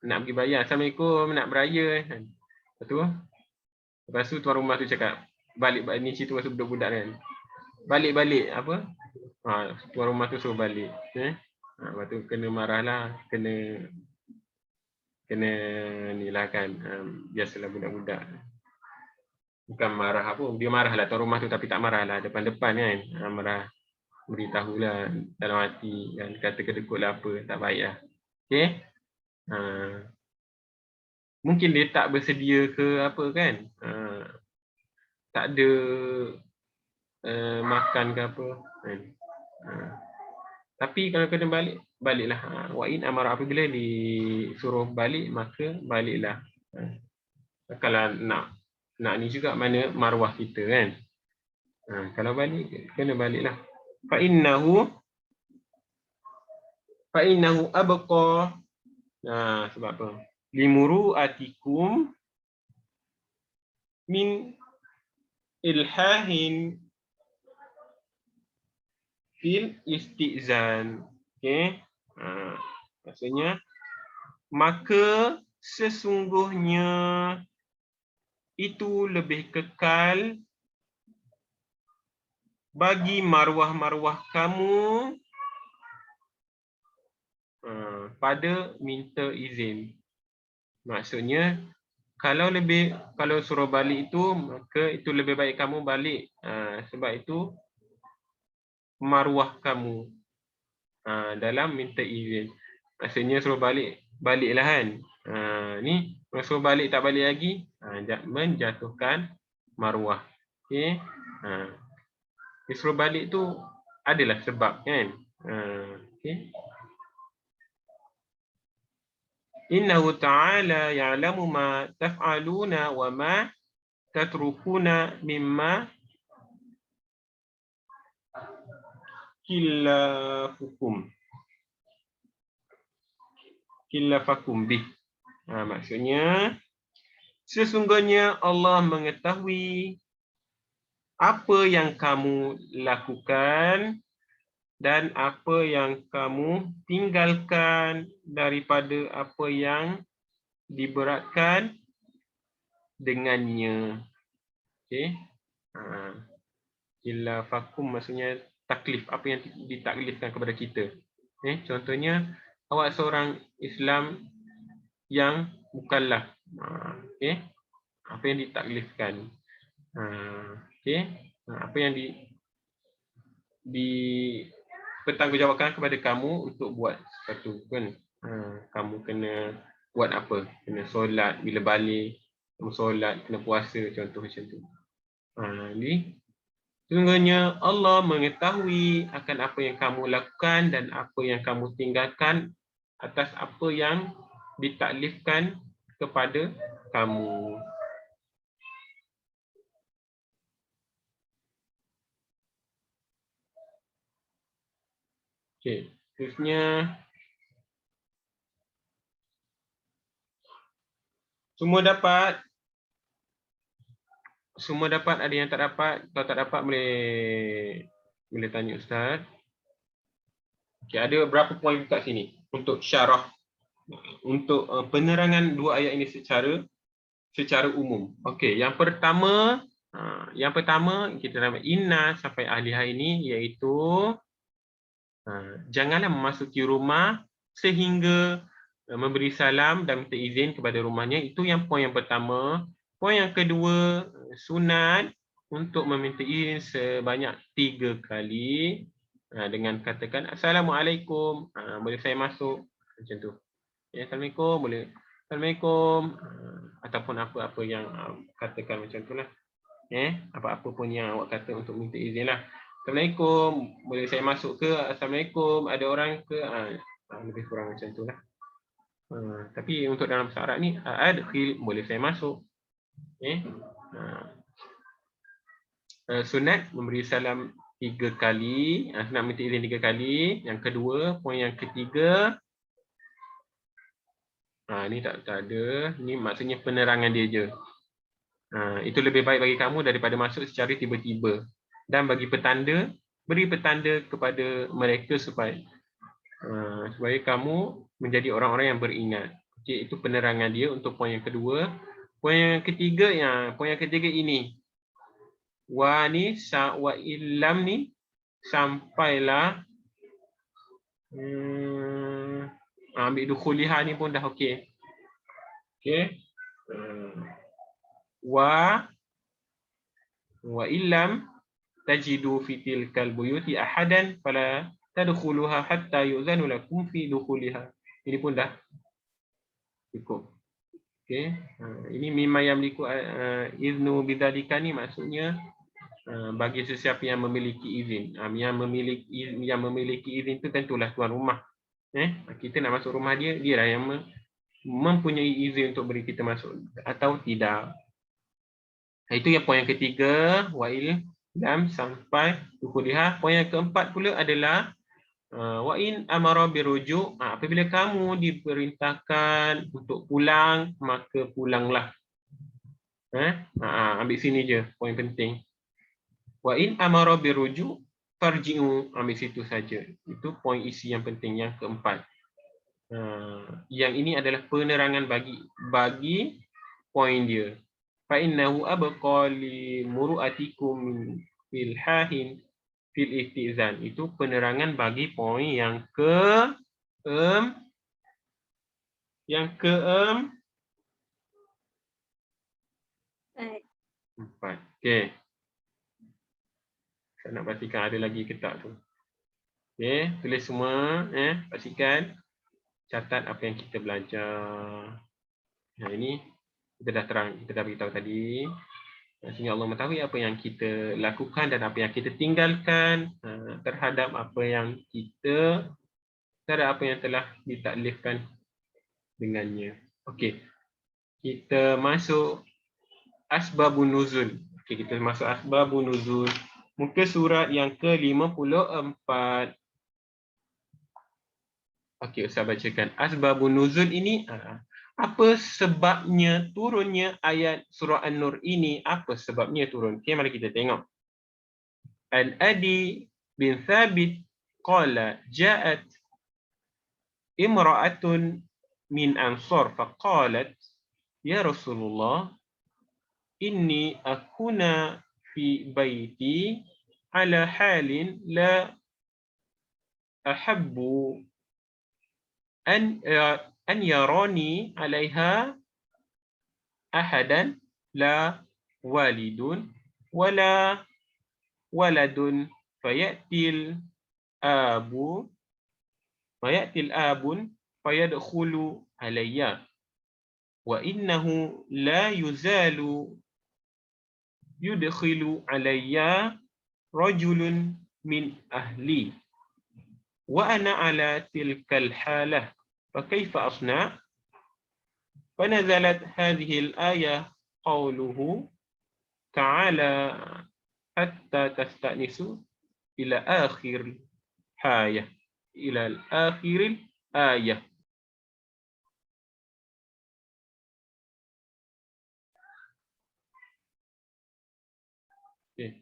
nak pergi beraya, Assalamualaikum, nak beraya kan. Lepas tu tuan rumah tu cakap, balik ni cerita pasal budak-budak kan, balik tuan rumah tu suruh balik. Lepas tu kena marah lah, kena ni lah kan, biasalah budak-budak. Bukan marah apa, dia marah lah tuan rumah tu, tapi tak marah lah depan-depan kan. Marah, beritahulah dalam hati kan, kata kedekut lah apa, tak baik lah. Okey. Mungkin dia tak bersedia ke apa kan, tak ada makan ke apa kan. Tapi kalau kena balik, baliklah. Wa in amara, apabila disuruh balik, maka baliklah. Kalau nak ni juga, mana maruah kita kan. Kalau balik, kena baliklah. Fa innahu abqa. Sebab apa? Limuru'atikum min ilhahin fil istizan. Okey. Maksudnya maka sesungguhnya itu lebih kekal bagi maruah-maruah kamu pada minta izin. Maksudnya kalau suruh balik itu, maka itu lebih baik kamu balik. Sebab itu maruah kamu dalam minta izin. Maksudnya suruh baliklah kan. Ni suruh balik tak balik lagi, menjatuhkan maruah. Okey. Suruh balik tu adalah sebab kan. Okey. Innahu ta'ala ya'lamu ma taf'aluna wa ma tatrukuna mimma killafakum bih. Maksudnya sesungguhnya Allah mengetahui apa yang kamu lakukan dan apa yang kamu tinggalkan daripada apa yang diberatkan dengannya. Okey. Killafakum maksudnya taklif, apa yang ditaklifkan kepada kita. Contohnya awak seorang Islam yang mukallaf. Okey. Apa yang ditaklifkan. Okey. Apa yang dipertanggungjawabkan kepada kamu untuk buat sesuatu kan. Kamu kena buat apa? Kena solat bila balik, kamu solat, kena puasa, contoh macam tu. Ni sesungguhnya Allah mengetahui akan apa yang kamu lakukan dan apa yang kamu tinggalkan atas apa yang ditaklifkan kepada kamu. Okey, terusnya semua dapat? Semua dapat, ada yang tak dapat? Kalau tak dapat boleh tanya Ustaz. Okey, ada berapa poin kat sini untuk syarah, untuk penerangan dua ayat ini secara umum. Okey, yang pertama kita nama inna sampai alihah ini iaitu janganlah memasuki rumah sehingga memberi salam dan minta izin kepada rumahnya. Itu yang poin yang pertama. Poin yang kedua, sunat untuk meminta izin sebanyak 3 kali dengan katakan Assalamualaikum, boleh saya masuk, macam tu. Ya, Assalamualaikum, boleh Assalamualaikum, ataupun apa-apa yang katakan macam tu lah. Apa-apa pun yang awak kata untuk minta izin lah. Assalamualaikum, boleh saya masuk ke? Assalamualaikum, ada orang ke? Lebih kurang macam tu lah. Tapi untuk dalam bahasa Arab ni, adkhil, boleh saya masuk. Sunat memberi salam 3 kali, sunat minta izin 3 kali. Yang kedua, poin yang ketiga, ni tak ada, ni maksudnya penerangan dia je. Itu lebih baik bagi kamu daripada masuk secara tiba-tiba. Dan bagi petanda, beri petanda kepada mereka supaya kamu menjadi orang-orang yang beringat. Okey, itu penerangan dia untuk poin yang kedua. Poin yang ketiga ini. Wa illam ni sampailah ambil dukhuliha ni pun dah okey. Okey. Wa illam tajidu fi tilkal buyuti ahadan fala tadkhuluha hatta yu'zanu lakum fi dukhuliha. Ini pun dah cukup. Okey. Ini mimma yamliku iznu bidzalika ni maksudnya bagi sesiapa yang memiliki izin. Yang memiliki izin itu tentulah tuan rumah. Kita nak masuk rumah dia lah yang mempunyai izin untuk beri kita masuk atau tidak. Itu yang poin yang ketiga, Lam sampai dukhulihah. Poin yang keempat pula adalah wa in amara birujuk, apabila kamu diperintahkan untuk pulang, maka pulanglah. Ambil sini je poin penting. Wa in amara birujuk farji'u, ambil situ saja. Itu poin isi yang penting yang keempat. Yang ini adalah penerangan bagi poin dia. Fa innahu abqa li muru'atikum ilhahin fil ihtizan. Itu penerangan bagi poin yang keempat. Okey. Saya nak pastikan ada lagi ke tak tu. Okey, tulis semua, pastikan catat apa yang kita belajar. Nah, ini kita dah beritahu tadi. Sehingga Allah mengetahui apa yang kita lakukan dan apa yang kita tinggalkan terhadap apa yang telah ditaklifkan dengannya. Okey. Kita masuk asbabun nuzul. Okey, kita masuk asbabun nuzul. Muka surat yang ke-54. Okey, Ustaz bacakan. Asbabun nuzul ini apa sebabnya turunnya ayat surah An-Nur ini? Apa sebabnya turun? Okey, mari kita tengok. Al-Adi bin Thabit qala ja'at imra'atun min Ansar faqalat ya Rasulullah inni akuna fi baiti ala halin la ahabbu an yarani alaiha ahadan la walidun wala waladun fayatil abun fayadkhulu alayya wa innahu la yuzalu yudkhilu alayya rajulun min ahli wa ana ala tilkal halah fa kaifa asna. فنزلت هذه الآية قوله تعالى حتى تستأنسوا إلى آخر الآية Okay.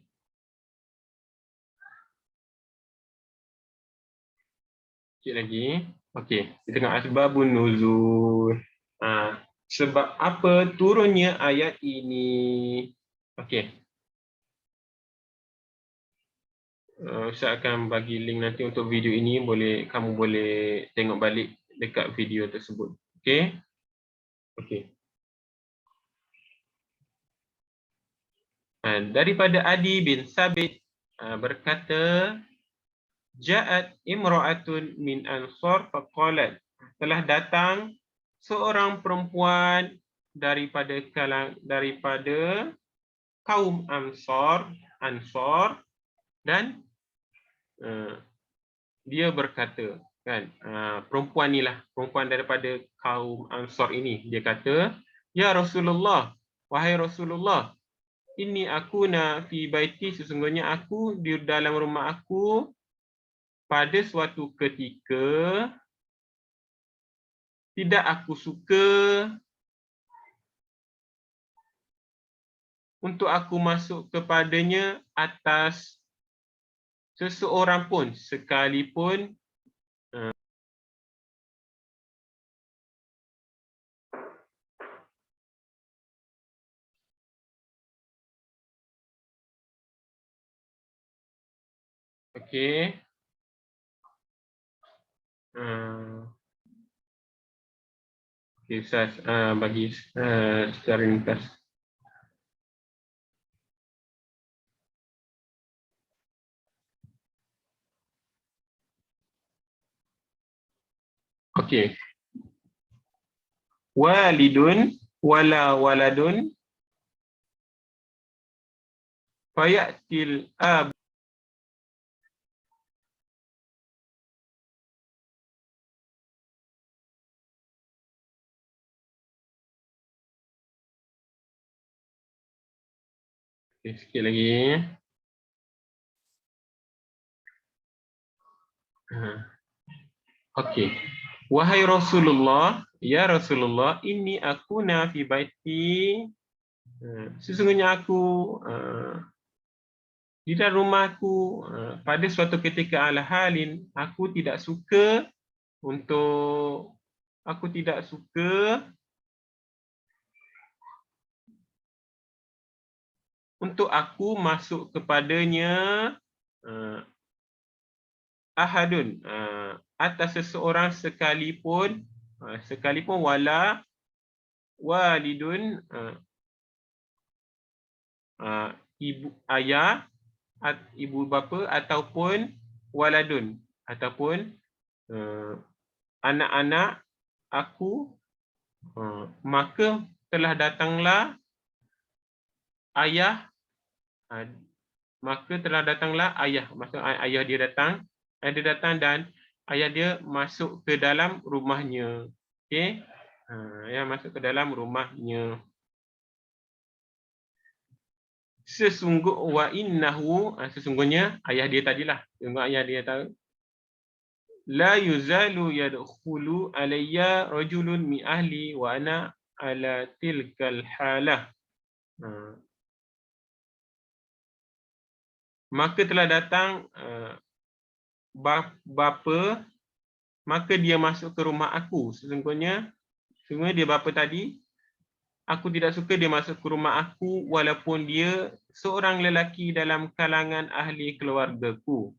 Sikit lagi. Okey, kita tengok asbabun nuzul. Sebab apa turunnya ayat ini? Okey. Saya akan bagi link nanti untuk video ini, kamu boleh tengok balik dekat video tersebut. Okey. Okey. Daripada Adi bin Sabit berkata, Ja'at imra'atun min Ansar faqalat, telah datang seorang perempuan daripada kaum Ansar dan dia berkata, kan, perempuan daripada kaum Ansar ini, dia kata, ya Rasulullah, wahai Rasulullah, ini akuna fi baiti, sesungguhnya aku di dalam rumah aku pada suatu ketika tidak aku suka untuk aku masuk kepadanya atas seseorang pun sekalipun okey. Okey, Ustaz bagi secara ringkas. Okey. Walidun wala waladun fayatil ab. Okay, sikit lagi. Okey. Wahai Rasulullah, ya Rasulullah, inni akuna fi baiti. Sesungguhnya aku di dalam rumahku pada suatu ketika ala halin aku tidak suka untuk aku masuk kepadanya ahadun atas seseorang sekalipun wala walidun ibu ayah, ibu bapa, ataupun waladun, ataupun anak-anak aku, maka telah datanglah ayah, maksud ayah dia datang dan ayah dia masuk ke dalam rumahnya. Okey, ayah masuk ke dalam rumahnya. Sesungguhnya ayah dia tadilah, ayah dia tahu, la yuzalu yadkhulu alayya rajulun min ahli wa ana ala tilkal halah. Maka telah datang bapa, maka dia masuk ke rumah aku. Sesungguhnya dia bapa tadi, aku tidak suka dia masuk ke rumah aku walaupun dia seorang lelaki dalam kalangan ahli keluargaku.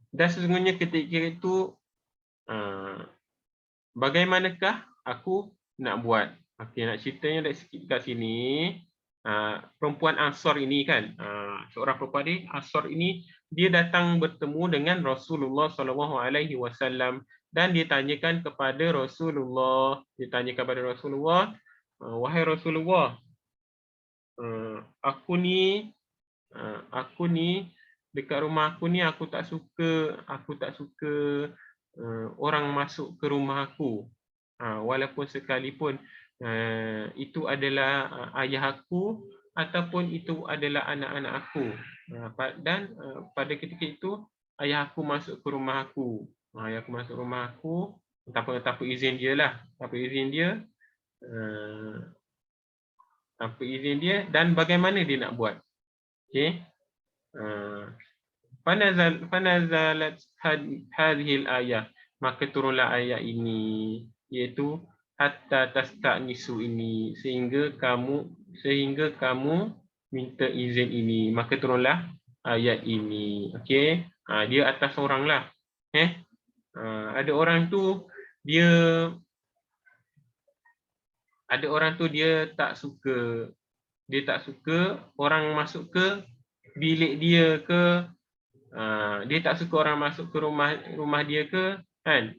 Dan sesungguhnya ketika itu, bagaimanakah aku nak buat? Okey, nak ceritanya dah sikit kat sini. Perempuan Ansar ini kan, seorang perempuan ni Ansar ini, dia datang bertemu dengan Rasulullah SAW dan dia tanyakan kepada Rasulullah, wahai Rasulullah, aku ni dekat rumah aku ni aku tak suka orang masuk ke rumah aku, walaupun sekalipun itu adalah ayah aku ataupun itu adalah anak-anak aku. Dan pada ketika itu ayah aku masuk ke rumah aku. Tanpa izin dia lah, tanpa izin dia, dan bagaimana dia nak buat? Okey. Fanazalat hadhil ayah, maka turunlah ayat ini, iaitu hatta tastanisu ini, sehingga kamu minta izin ini. Maka turunlah ayat ini. Okey, dia atas orang lah. Ada orang tu dia tak suka orang masuk ke bilik dia ke, dia tak suka orang masuk ke rumah dia ke, kan?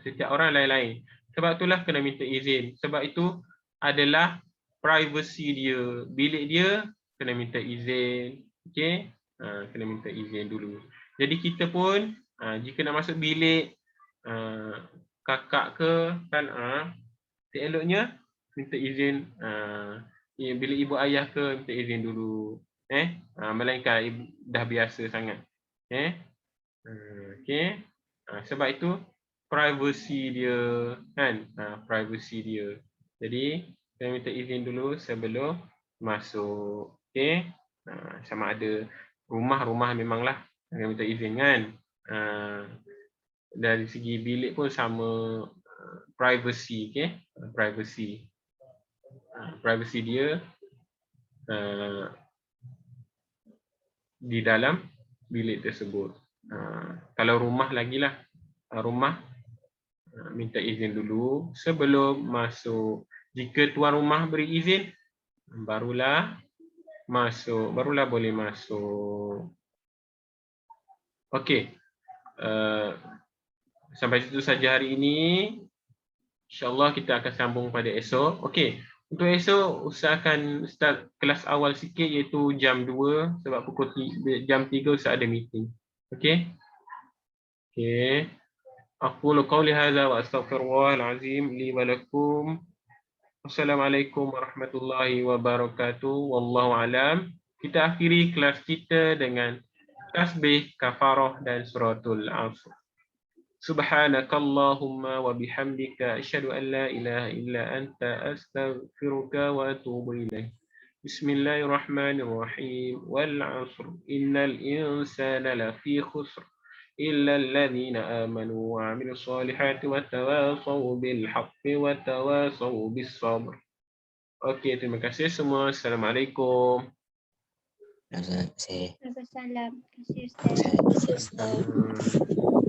Setiap orang lain-lain. Sebab itulah kena minta izin. Sebab itu adalah privacy dia. Bilik dia kena minta izin. Okey? Kena minta izin dulu. Jadi kita pun jika nak masuk bilik kakak ke, kan, seeloknya minta izin. Bilik ibu ayah ke, minta izin dulu. Melainkan dah biasa sangat. Okey. Sebab itu privacy dia, kan? Privacy dia. Jadi kita minta izin dulu sebelum masuk. Okey. Sama ada rumah memanglah kena minta izin, kan? Dari segi bilik pun sama, privacy, okey? Privacy dia di dalam bilik tersebut. Kalau rumah lagilah, rumah minta izin dulu sebelum masuk. Jika tuan rumah beri izin, barulah boleh masuk. Okey. Sampai situ saja hari ini. InsyaAllah kita akan sambung pada esok. Okey. Untuk esok, usahakan start kelas awal sikit, iaitu jam 2, sebab jam 3 Ustaz ada meeting. Okey? Okey. Aqulu qawli hadza wa astaghfirullahal azim li wa lakum. Wassalamualaikum warahmatullahi wabarakatuh. Wallahu alam. Kita akhiri kelas kita dengan tasbih, kafarah, dan suratul Asr. Subhanakallahumma wa bihamdika asyhadu an la ilaha illa anta astaghfiruka wa atubu ilaik. Bismillahirrahmanirrahim. Wal 'asr innal insana lafi khusr illa alladhina amanu wa 'amilus solihati wa tawasaw bil haqqi wa tawasaw bis sabr. Oke, terima kasih semua. Assalamualaikum. Terima kasih. Waalaikumsalam. Terima kasih Ustaz. Ustaz.